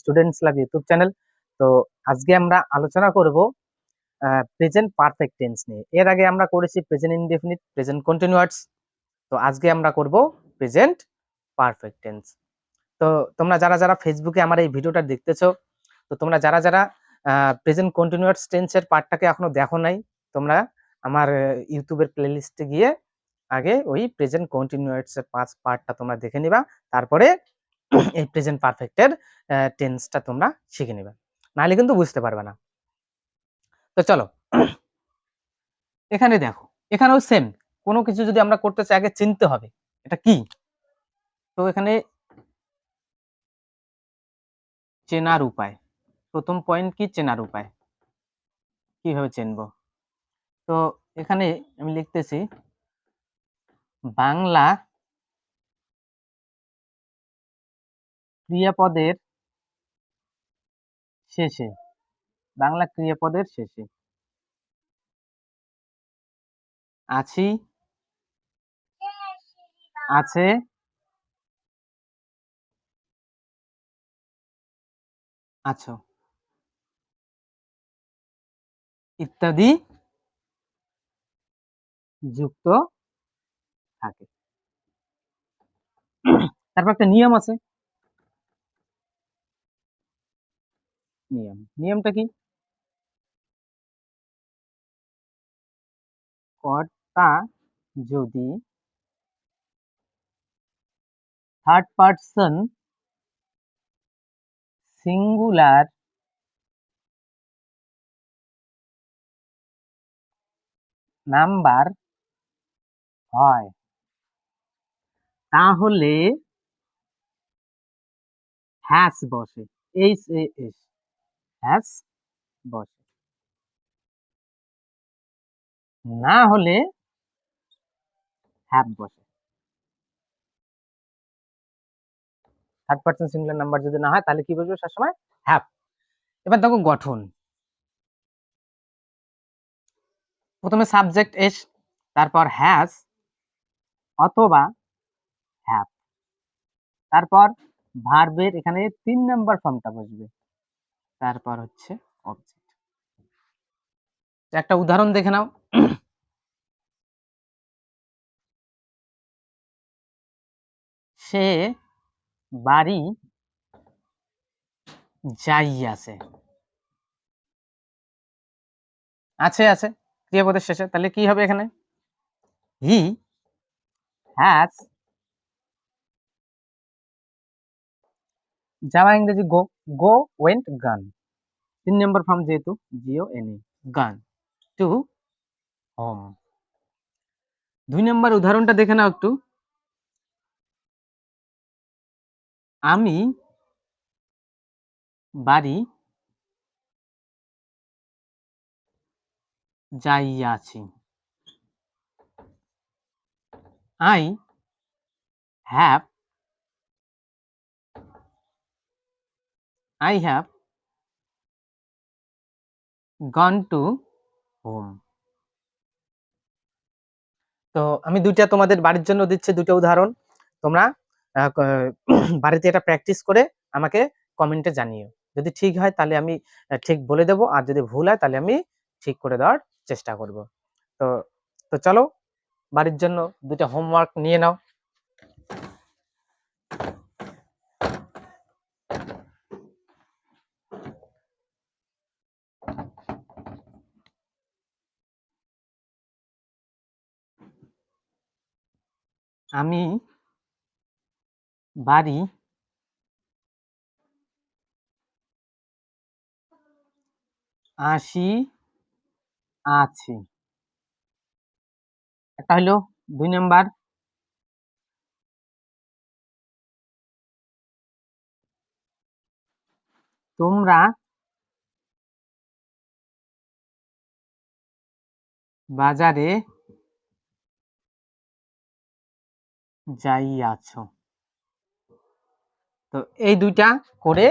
Students লাভ YouTube channel. তো আজকে আমরা আলোচনা করব প্রেজেন্ট পারফেক্ট টেন্স নিয়ে। এর আগে আমরা করেছি প্রেজেন্ট ইনডেফিনিট, প্রেজেন্ট কন্টিনিউয়াস। তো আজকে আমরা করব প্রেজেন্ট পারফেক্ট টেন্স। তো তোমরা যারা যারা ফেসবুকে আমার এই ভিডিওটা দেখতেছো, তো তোমরা যারা যারা প্রেজেন্ট কন্টিনিউয়াস টেন্সের পার্টটাকে এখনো দেখো নাই, তোমরা আমার ইউটিউবের প্লেলিস্টে গিয়ে আগে ওই প্রেজেন্ট কন্টিনিউয়াস এর পার্টটা তোমরা দেখে নিবা, তারপরে এই প্রেজেন্ট পারফেক্টের টেন্সটা তোমরা শিখে নিবা, নাহলে কিন্তু বুঝতে পারবে না। তো চলো এখানে দেখো, এখানেও সেম কোনো কিছু যদি আমরা করতে চাই আগে চিনতে হবে এটা কি। তো এখানে চেনার উপায়, প্রথম পয়েন্ট কি? চেনার উপায়, কিভাবে চিনবো। তো এখানে আমি লিখতেছি বাংলা ক্রিয়াপদের শেষে, বাংলা ক্রিয়াপদের শেষে আছি, আছে, আছো ইত্যাদি যুক্ত থাকে। তারপর একটা নিয়ম আছে, নিয়মটা কি? কর্তা যদি থার্ড পারসন সিঙ্গুলার নাম্বার হয় তাহলে হ্যাস বসে, এইচ এ এস, হ্যাস বসে। না হলে হ্যাভ বসে। থার্ড পারসন সিঙ্গুলার নাম্বার যদি না হয় তাহলে কি বসবে সবসময়? হ্যাভ। এবার দেখো গঠন, প্রথমে সাবজেক্ট এস, তারপর হ্যাজ অথবা হ্যাভ, তারপর ভার্বের এখানে 3 নাম্বার ফর্মটা বসবে, তারপর হচ্ছে অবজেক্ট। একটা উদাহরণ দেখে নাও। সে বাড়ি যাইয়াছে, আছে আছে ক্রিয়াপদের শেষে, তাহলে কি হবে এখানে? হি হ্যাজ, যাওয়া ইংরেজি গো, গো ওয়েন্ট গান, 3 নম্বর ফর্ম যেহেতু জিও এন এ, গান টু হোম। 2 নম্বর উদাহরণটা দেখে নাও একটু। আমি বাড়ি যাইয়াছি, I have, I have gone to home। তো আমি দুইটা তোমাদের বাড়ির জন্য দিচ্ছি, দুটো উদাহরণ। তোমরা বাড়িতে এটা প্র্যাকটিস করে আমাকে কমেন্টে জানিও। যদি ঠিক হয় তাহলে আমি ঠিক বলে দেব, আর যদি ভুল হয় তাহলে আমি ঠিক করে দেওয়ার চেষ্টা করব। তো তো চলো বাড়ির জন্য দুটো হোমওয়ার্ক নিয়ে নাও। আমি বাড়ি আসি আছি, একটা হলো 2 নাম্বার। তোমরা বাজারে যাইয়াছ। তো এই দুইটা করে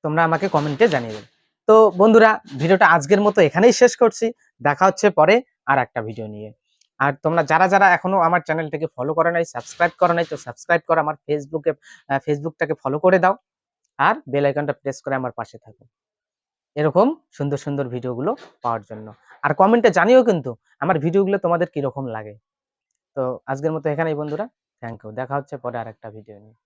তোমরা আমাকে কমেন্টে জানিয়ে দেবে। তো বন্ধুরা ভিডিওটা আজকের মতো এখানেই শেষ করছি, দেখা হচ্ছে পরে আর একটা ভিডিও নিয়ে। আর তোমরা যারা যারা এখনো আমার চ্যানেলটাকে ফলো করে নাই, সাবস্ক্রাইব করে নাই, তো সাবস্ক্রাইব করে আমার ফেসবুকটাকে ফলো করে দাও আর বেল আইকনটা প্রেস করে আমার পাশে থাকো এরকম সুন্দর সুন্দর ভিডিওগুলো পাওয়ার জন্য। আর কমেন্টে জানিও কিন্তু আমার ভিডিওগুলো তোমাদের কিরকম লাগে। তো আজকের মতো এখানেই বন্ধুরা, থ্যাংক ইউ। দেখা হচ্ছে পরে আরেকটা ভিডিও নিয়ে।